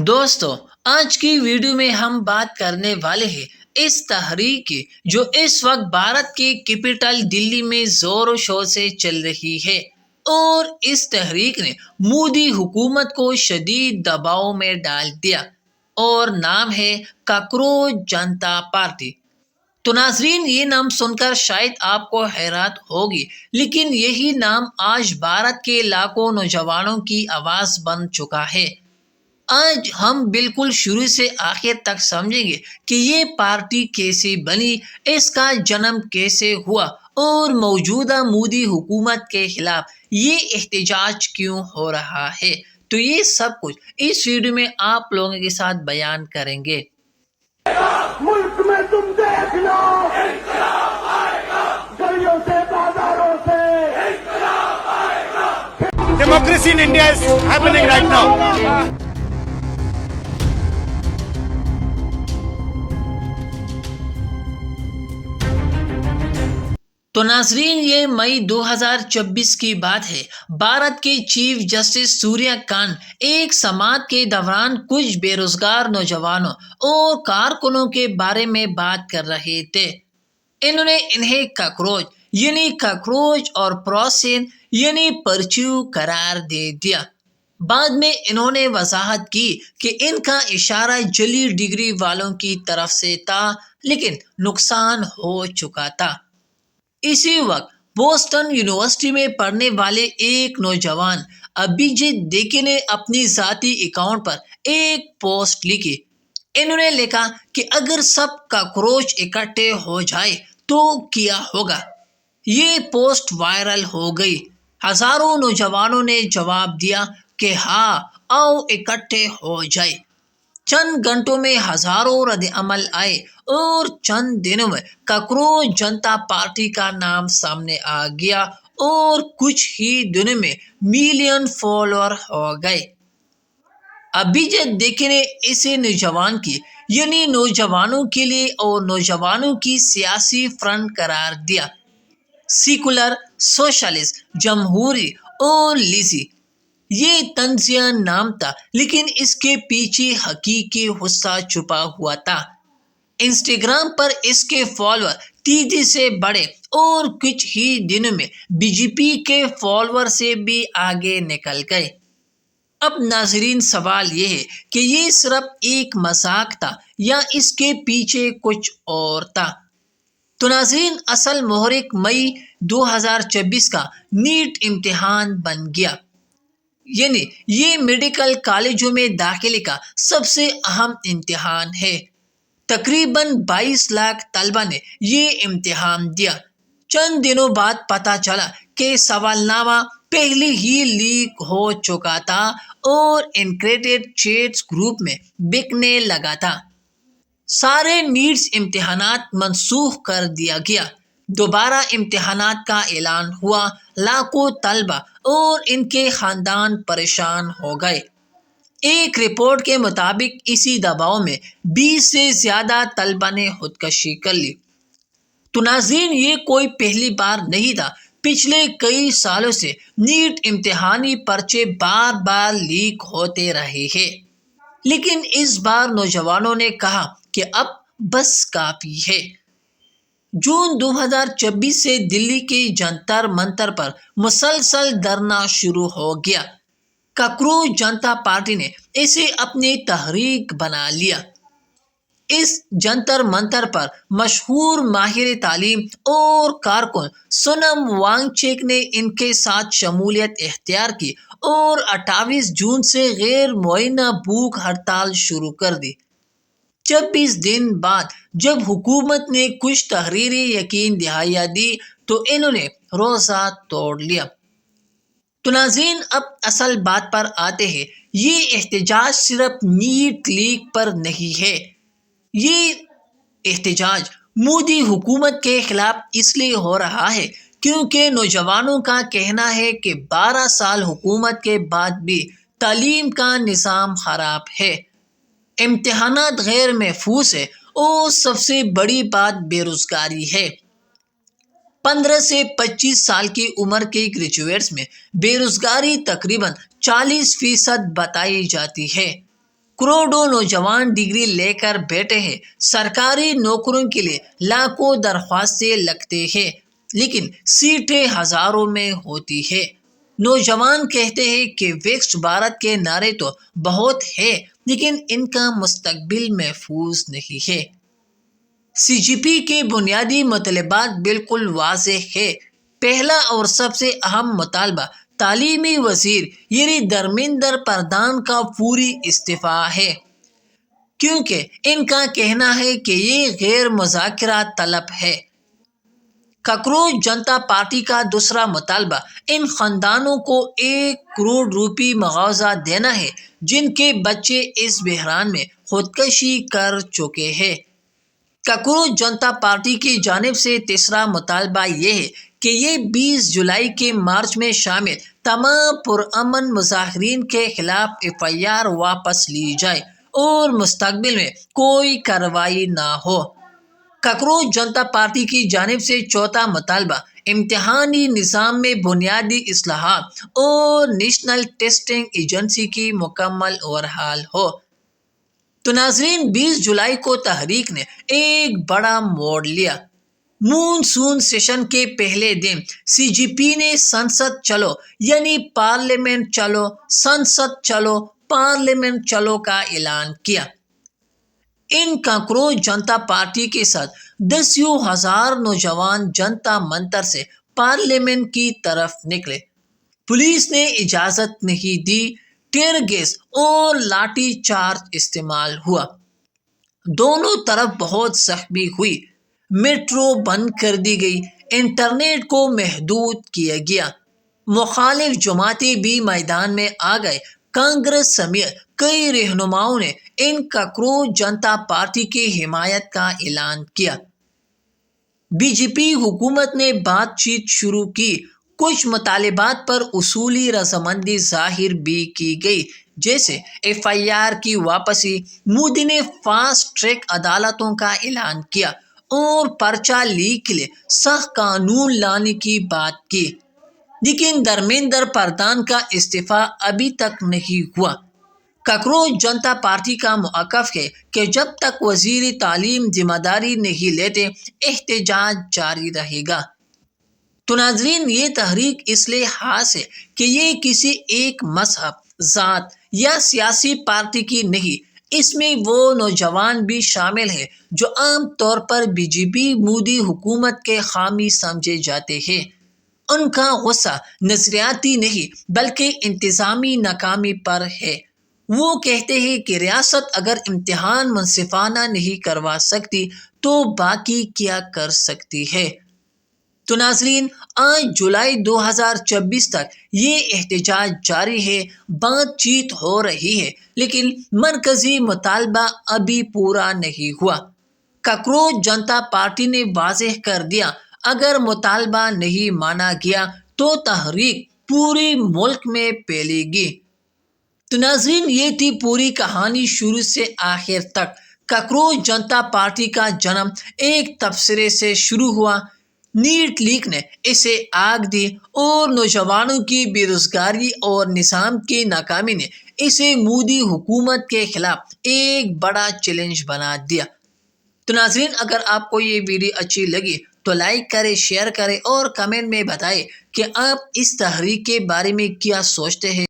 دوستو، آج کی ویڈیو میں ہم بات کرنے والے ہیں اس تحریک کی جو اس وقت بھارت کے کیپٹل دلی میں زور و شور سے چل رہی ہے، اور اس تحریک نے مودی حکومت کو شدید دباؤ میں ڈال دیا، اور نام ہے کاکروچ جنتا پارٹی۔ تو ناظرین، یہ نام سن کر شاید آپ کو حیرت ہوگی، لیکن یہی نام آج بھارت کے لاکھوں نوجوانوں کی آواز بن چکا ہے۔ آج ہم بالکل شروع سے آخر تک سمجھیں گے کہ یہ پارٹی کیسے بنی، اس کا جنم کیسے ہوا، اور موجودہ مودی حکومت کے خلاف یہ احتجاج کیوں ہو رہا ہے۔ تو یہ سب کچھ اس ویڈیو میں آپ لوگوں کے ساتھ بیان کریں گے۔ ملک میں تم دیکھ لو، انقلاب آئے گا، گلیوں سے بازاروں سے انقلاب آئے گا۔ Democracy in India is happening right now. تو ناظرین، یہ مئی 2024 کی بات ہے۔ بھارت کے چیف جسٹس سوریہ کانت ایک سماعت کے دوران کچھ بے روزگار نوجوانوں اور کارکنوں کے بارے میں بات کر رہے تھے۔ انہوں نے انہیں کاکروچ اور پروسین یعنی پرچیو قرار دے دیا۔ بعد میں انہوں نے وضاحت کی کہ ان کا اشارہ جعلی ڈگری والوں کی طرف سے تھا، لیکن نقصان ہو چکا تھا۔ اسی وقت بوسٹن یونیورسٹی میں پڑھنے والے ایک نوجوان ابھیجیت دیکے نے اپنی ذاتی اکاؤنٹ پر ایک پوسٹ لکھی۔ انہوں نے لکھا کہ اگر سب کاکروچ اکٹھے ہو جائے تو کیا ہوگا۔ یہ پوسٹ وائرل ہو گئی۔ ہزاروں نوجوانوں نے جواب دیا کہ ہاں، آؤ اکٹھے ہو جائے۔ چند گھنٹوں میں ہزاروں رد عمل آئے، اور چند دنوں میں کاکروچ جنتا پارٹی کا نام سامنے آ گیا، اور کچھ ہی دنوں میں ملین فالوور ہو گئے۔ ابھیجیت دیکے نے اسے نوجوان کی یعنی نوجوانوں کے لیے اور نوجوانوں کی سیاسی فرنٹ قرار دیا۔ سیکولر، سوشلسٹ، جمہوری اور لیزی، یہ تنزیہ نام تھا، لیکن اس کے پیچھے حقیقی غصہ چھپا ہوا تھا۔ انسٹاگرام پر اس کے فالوور تیزی سے بڑھے، اور کچھ ہی دنوں میں بی جے پی کے فالوور سے بھی آگے نکل گئے۔ اب ناظرین، سوال یہ ہے کہ یہ صرف ایک مذاق تھا یا اس کے پیچھے کچھ اور تھا؟ تو ناظرین، اصل محرک مئی 2024 کا نیٹ امتحان بن گیا۔ یعنی یہ میڈیکل کالجوں میں داخلے کا سب سے اہم امتحان ہے۔ تقریباً 22 لاکھ طلبہ نے یہ امتحان دیا۔ چند دنوں بعد پتہ چلا کہ سوال نامہ پہلے ہی لیک ہو چکا تھا اور انکرپٹڈ چیٹس گروپ میں بکنے لگا تھا۔ سارے نیٹس امتحانات منسوخ کر دیا گیا۔ دوبارہ امتحانات کا اعلان ہوا۔ لاکھوں طلبہ اور ان کے خاندان پریشان ہو گئے۔ ایک رپورٹ کے مطابق اسی دباؤ میں 20 سے زیادہ طلبہ نے خودکشی کر لی۔ تو ناظرین، یہ کوئی پہلی بار نہیں تھا۔ پچھلے کئی سالوں سے نیٹ امتحانی پرچے بار بار لیک ہوتے رہے ہیں، لیکن اس بار نوجوانوں نے کہا کہ اب بس کافی ہے۔ جون 2024 سے دلی کے جنتر منتر پر مسلسل دھرنا شروع ہو گیا۔ کاکروچ جنتا پارٹی نے اسے اپنی تحریک بنا لیا۔ اس جنتر منتر پر مشہور ماہر تعلیم اور کارکن سونم وانگ چک نے ان کے ساتھ شمولیت اختیار کی اور 28 جون سے غیر معینہ بھوک ہڑتال شروع کر دی۔ 26 دن بعد جب حکومت نے کچھ تحریری یقین دہائیاں دی تو انہوں نے روزہ توڑ لیا۔ تو ناظرین، اب اصل بات پر آتے ہیں۔ یہ احتجاج صرف نیٹ لیک پر نہیں ہے۔ یہ احتجاج مودی حکومت کے خلاف اس لیے ہو رہا ہے کیونکہ نوجوانوں کا کہنا ہے کہ 12 سال حکومت کے بعد بھی تعلیم کا نظام خراب ہے، امتحانات غیر محفوظ ہیں، اور سب سے بڑی بات بے روزگاری ہے۔ 15 سے 25 سال کی عمر کے گریجویٹس میں بے روزگاری تقریباً 40% بتائی جاتی ہے۔ کروڑوں نوجوان ڈگری لے کر بیٹھے ہیں، سرکاری نوکریوں کے لیے لاکھوں درخواستیں لگتے ہیں، لیکن سیٹیں ہزاروں میں ہوتی ہیں۔ نوجوان کہتے ہیں کہ وکست بھارت کے نعرے تو بہت ہے، لیکن ان کا مستقبل محفوظ نہیں ہے۔ سی جی پی کے بنیادی مطالبات بالکل واضح ہے۔ پہلا اور سب سے اہم مطالبہ تعلیمی وزیر یعنی دھرمیندر پردھان کا فوری استعفیٰ ہے، کیونکہ ان کا کہنا ہے کہ یہ غیر مذاکرہ طلب ہے۔ کاکروچ جنتا پارٹی کا دوسرا مطالبہ ان خاندانوں کو 1 کروڑ روپے معاوضہ دینا ہے جن کے بچے اس بحران میں خودکشی کر چکے ہیں۔ کاکروچ جنتا پارٹی کی جانب سے تیسرا مطالبہ یہ ہے کہ یہ 20 جولائی کے مارچ میں شامل تمام پرامن مظاہرین کے خلاف FIR واپس لی جائے اور مستقبل میں کوئی کارروائی نہ ہو۔ کاکروچ جنتا پارٹی کی جانب سے چوتھا مطالبہ امتحانی نظام میں بنیادی اصلاحات اور نیشنل ٹیسٹنگ ایجنسی کی مکمل اوورہال ہو۔ تو ناظرین، 20 جولائی کو تحریک نے ایک بڑا موڑ لیا۔ مونسون سیشن کے پہلے دن سی جی پی نے سنسد چلو یعنی پارلیمنٹ چلو، سنسد چلو، پارلیمنٹ چلو کا اعلان کیا۔ ان کاکروچ جنتا پارٹی کے ساتھ 10,000 نوجوان جنتا منتر سے پارلیمنٹ کی طرف نکلے۔ پولیس نے اجازت نہیں دی، ٹیئر گیس اور لاٹھی چارج استعمال ہوا۔ دونوں طرف بہت زخمی ہوئی۔ میٹرو بند کر دی گئی، انٹرنیٹ کو محدود کیا گیا۔ مخالف جماعتیں بھی میدان میں آ گئے۔ کانگریس سمیت کئی رہنماؤں نے ان کاکروچ جنتا پارٹی کی حمایت کا اعلان کیا۔ بی جے پی حکومت نے بات چیت شروع کی۔ کچھ مطالبات پر اصولی رضامندی ظاہر بھی کی گئی، جیسے FIR کی واپسی۔ مودی نے فاسٹ ٹریک عدالتوں کا اعلان کیا اور پرچہ لیک کے لیے سخت قانون لانے کی بات کی، لیکن دھرمیندر پردھان کا استعفیٰ ابھی تک نہیں ہوا۔ کاکروچ جنتا پارٹی کا موقف ہے کہ جب تک وزیر تعلیم ذمہ داری نہیں لیتے، احتجاج جاری رہے گا۔ تو ناظرین، یہ تحریک اس لحاظ سے کہ یہ کسی ایک مذہب، ذات یا سیاسی پارٹی کی نہیں، اس میں وہ نوجوان بھی شامل ہیں جو عام طور پر بی جے پی مودی حکومت کے حامی سمجھے جاتے ہیں۔ ان کا غصہ نظریاتی نہیں بلکہ انتظامی ناکامی پر ہے۔ وہ کہتے ہیں کہ ریاست اگر امتحان منصفانہ نہیں کروا سکتی تو باقی کیا کر سکتی ہے۔ تو ناظرین، 8 جولائی 2024 تک یہ احتجاج جاری ہے، بات چیت ہو رہی ہے، لیکن مرکزی مطالبہ ابھی پورا نہیں ہوا۔ کاکروچ جنتا پارٹی نے واضح کر دیا، اگر مطالبہ نہیں مانا گیا تو تحریک پورے ملک میں پھیلے گی۔ تو ناظرین، یہ تھی پوری کہانی شروع سے آخر تک۔ کاکروچ جنتا پارٹی کا جنم ایک تبصرے سے شروع ہوا۔ نیٹ لیک نے اسے آگ دی اور نوجوانوں کی بے روزگاری اور نظام کی ناکامی نے اسے مودی حکومت کے خلاف ایک بڑا چیلنج بنا دیا۔ تو ناظرین، اگر آپ کو یہ ویڈیو اچھی لگی تو لائک کریں، شیئر کریں اور کمنٹ میں بتائیں کہ آپ اس تحریک کے بارے میں کیا سوچتے ہیں۔